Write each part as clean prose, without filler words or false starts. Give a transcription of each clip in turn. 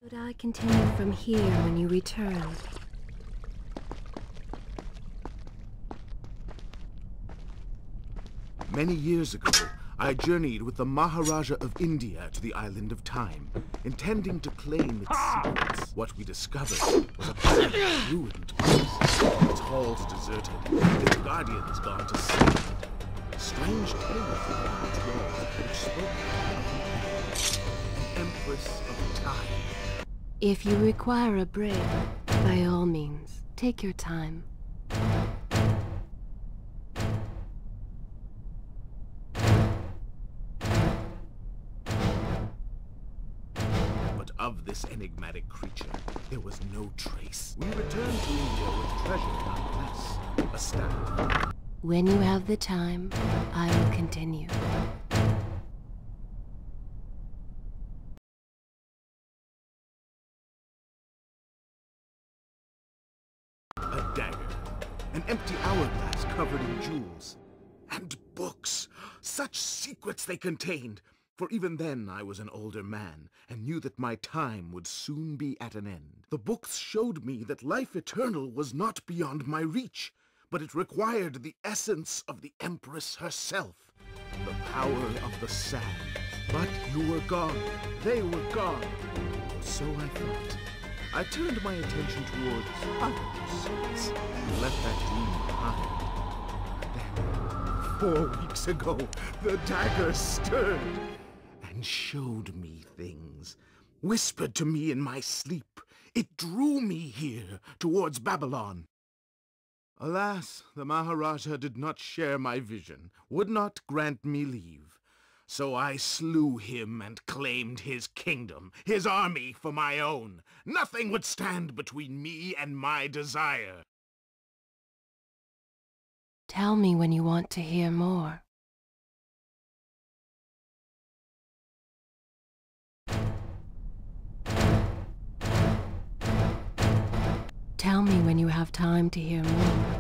Should I continue from here when you return? Many years ago, I journeyed with the Maharaja of India to the island of Time, intending to claim its secrets. What we discovered was a barren, ruined place. Its halls deserted, its guardians gone to sea. Strange tales along its walls which spoke of an empress of time. If you require a break, by all means, take your time. But of this enigmatic creature, there was no trace. We returned to India with treasure nonetheless, a staff. When you have the time, I will continue. A dagger, an empty hourglass covered in jewels, and books. Such secrets they contained! For even then I was an older man, and knew that my time would soon be at an end. The books showed me that life eternal was not beyond my reach, but it required the essence of the Empress herself, the power of the sand. But you were gone, they were gone, so I thought. I turned my attention towards other pursuits, and left that dream behind. Then, 4 weeks ago, the dagger stirred, and showed me things, whispered to me in my sleep. It drew me here, towards Babylon. Alas, the Maharaja did not share my vision, would not grant me leave. So I slew him and claimed his kingdom, his army for my own. Nothing would stand between me and my desire. Tell me when you want to hear more. Tell me when you have time to hear more.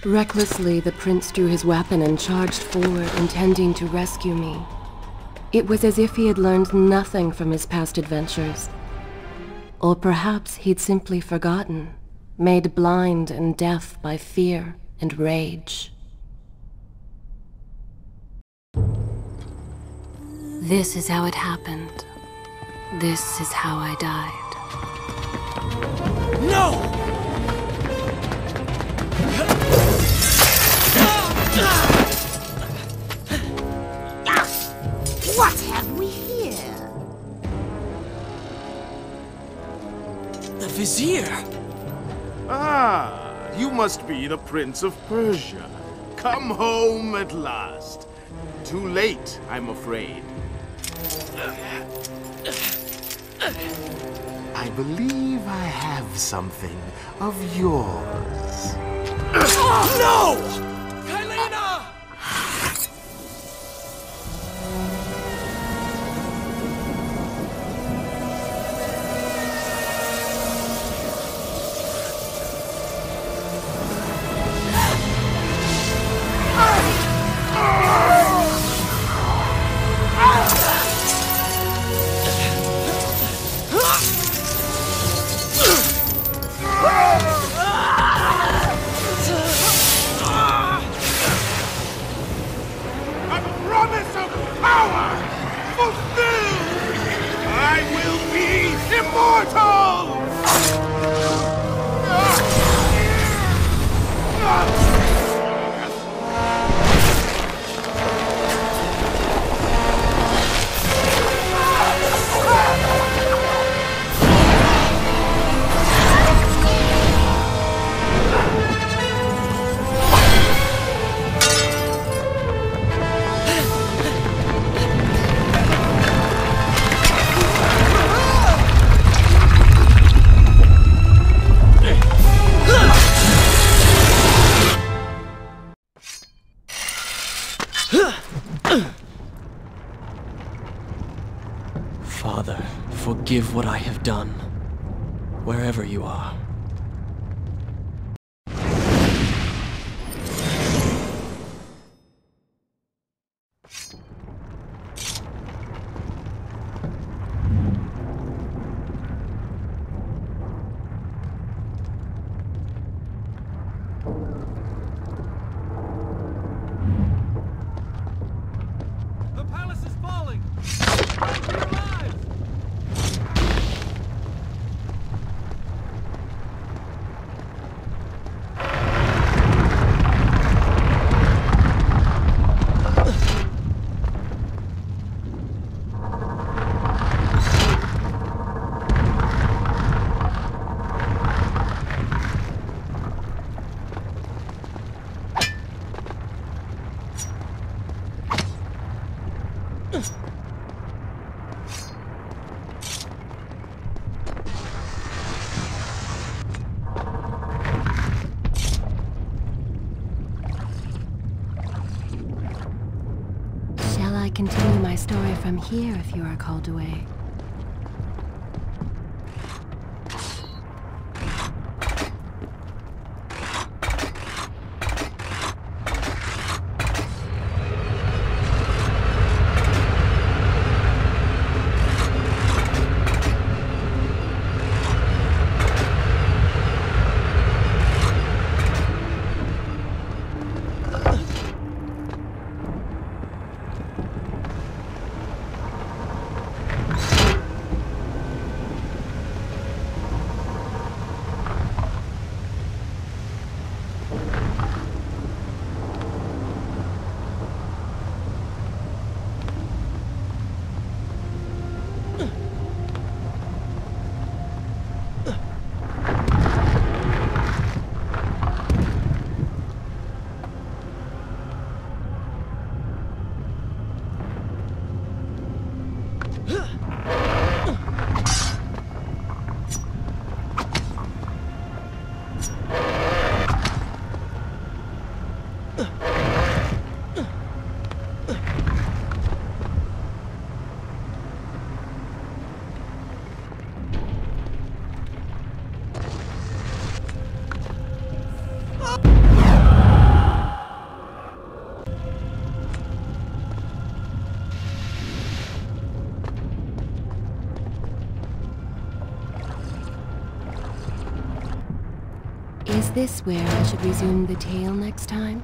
Recklessly, the prince drew his weapon and charged forward, intending to rescue me. It was as if he had learned nothing from his past adventures. Or perhaps he'd simply forgotten, made blind and deaf by fear and rage. This is how it happened. This is how I died. No! What have we here? The Vizier! Ah, you must be the Prince of Persia. Come home at last. Too late, I'm afraid. I believe I have something of yours. No! Kylena! Father, forgive what I have done, wherever you are. The palace is falling! Try to be alive! Shall I continue my story from here if you are called away? Is this where I should resume the tale next time?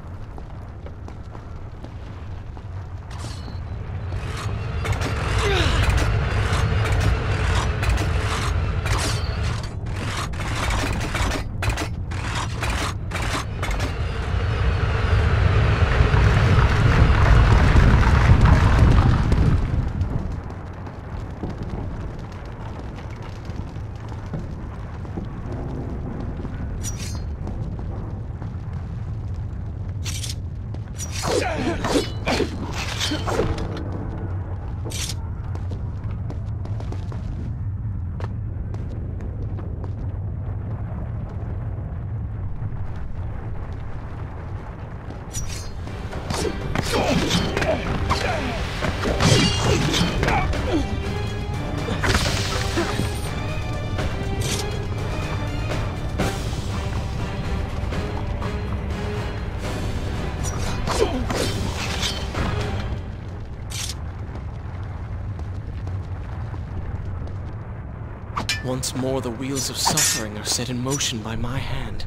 Once more the wheels of suffering are set in motion by my hand.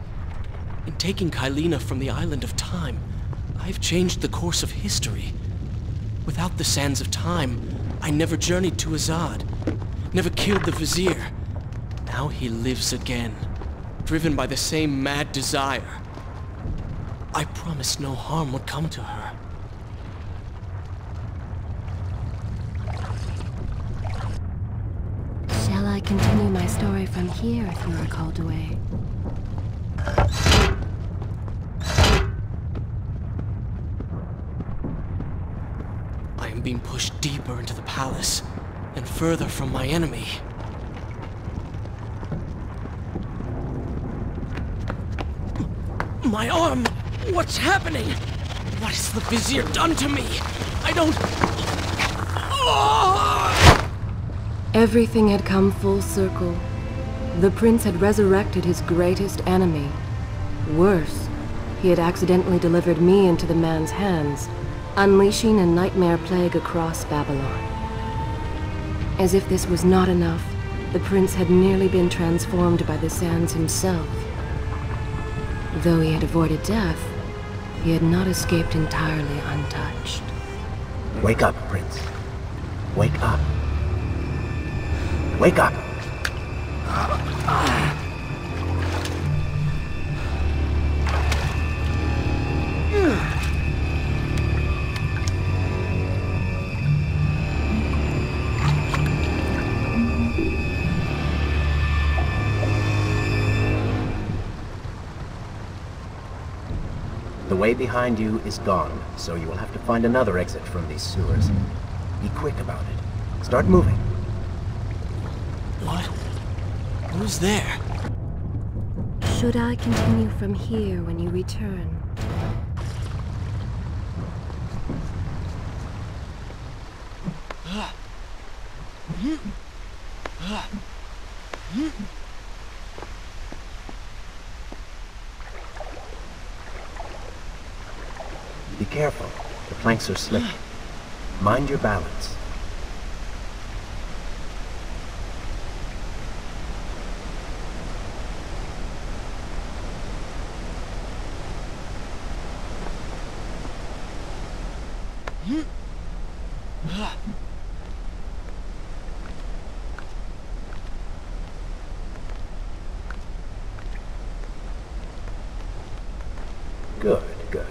In taking Kylina from the island of time, I've changed the course of history. Without the sands of time, I never journeyed to Azad, never killed the Vizier. Now he lives again, driven by the same mad desire. I promised no harm would come to her. Shall I continue my story from here if you are called away? I am being pushed deeper into the palace, and further from my enemy. My arm! What's happening? What has the Vizier done to me? I don't... Everything had come full circle. The prince had resurrected his greatest enemy. Worse, he had accidentally delivered me into the man's hands, unleashing a nightmare plague across Babylon. As if this was not enough, the prince had nearly been transformed by the sands himself. Though he had avoided death, he had not escaped entirely untouched. Wake up, Prince. Wake up. Wake up! The way behind you is gone, so you will have to find another exit from these sewers. Be quick about it. Start moving. What? Who's there? Should I continue from here when you return? Be careful. The planks are slick. Mind your balance. Good, good.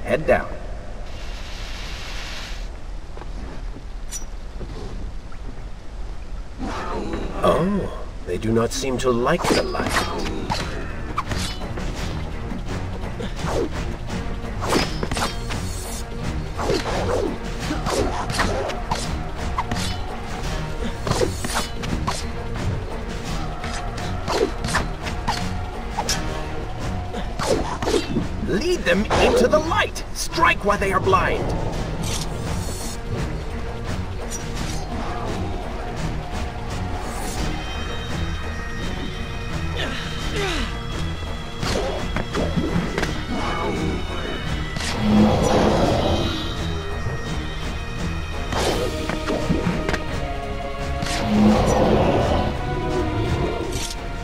Head down. Oh, they do not seem to like the light. Lead them into the light! Strike while they are blind!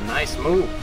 Nice moves.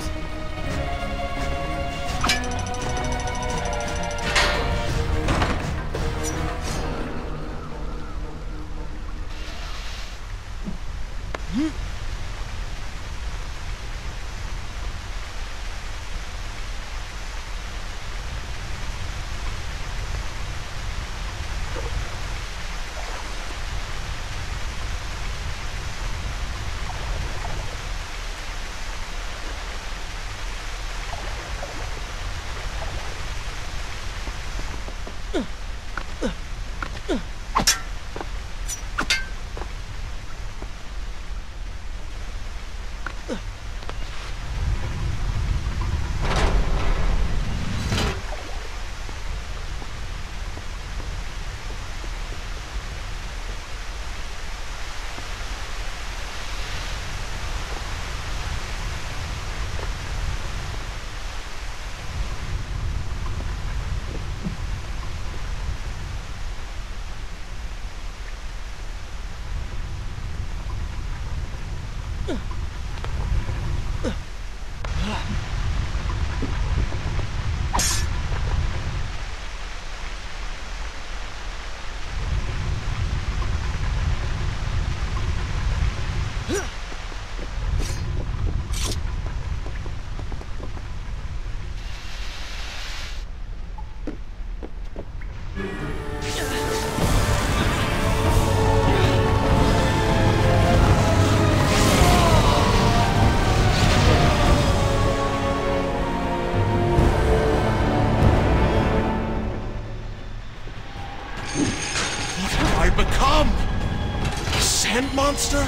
Monster?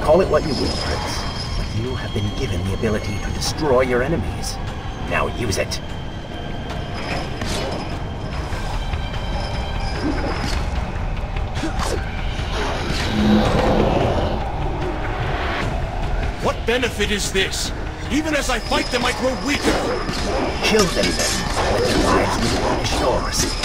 Call it what you will, Prince, but you have been given the ability to destroy your enemies. Now use it. benefit is this? Even as I fight them, I grow weaker. Kill them then. Let their lives replenish yours.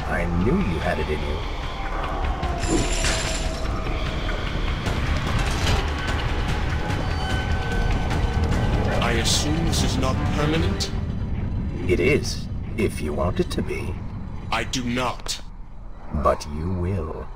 I knew you had it in you. I assume this is not permanent? It is, if you want it to be. I do not. But you will.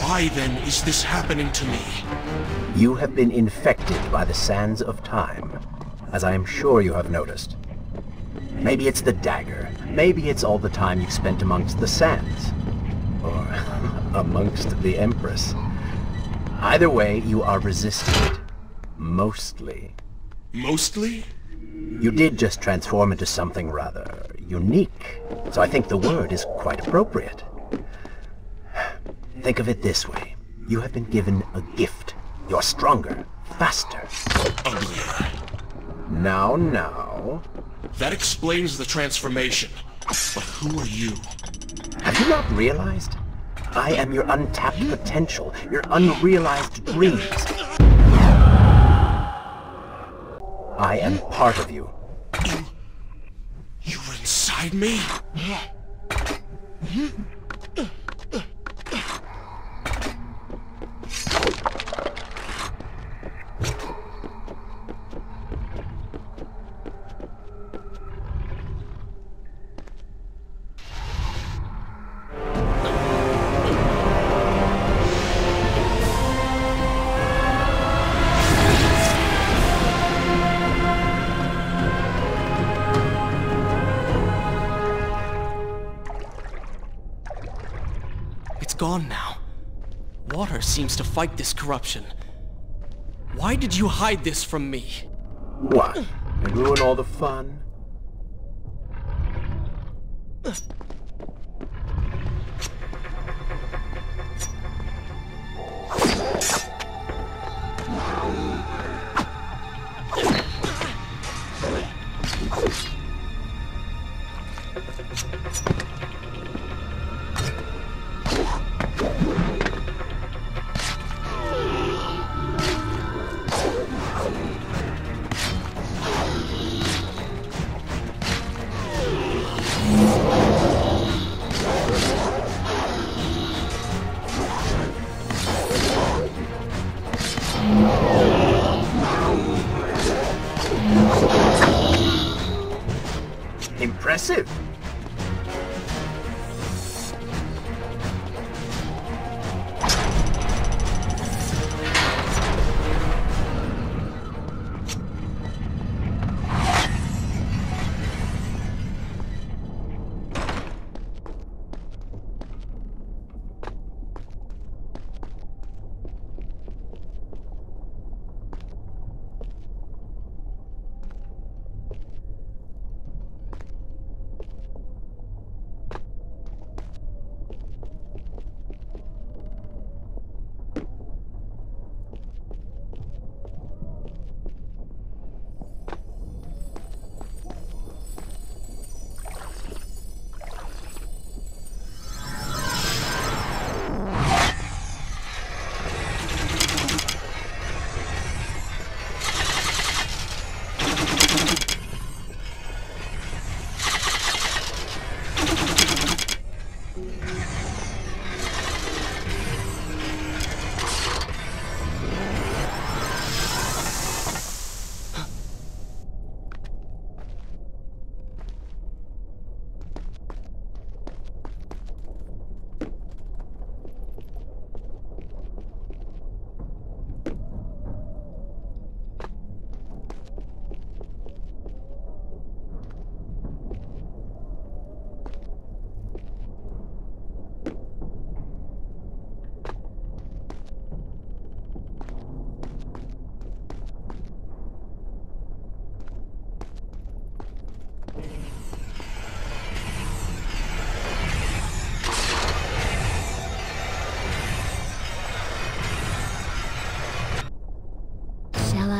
Why then is this happening to me? You have been infected by the sands of time, as I am sure you have noticed. Maybe it's the dagger. Maybe it's all the time you've spent amongst the sands. Or amongst the Empress. Either way, you are resisting it. Mostly. Mostly? You did just transform into something rather unique, so I think the word is quite appropriate. Think of it this way. You have been given a gift. You're stronger, faster. Uglier. Now. That explains the transformation. But who are you? Have you not realized? I am your untapped potential, your unrealized dreams. I am part of you. You were inside me? It's gone now. Water seems to fight this corruption. Why did you hide this from me? What? And ruin all the fun? Impressive.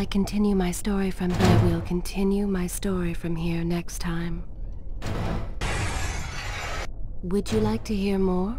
I continue my story from here. I will continue my story from here next time. Would you like to hear more?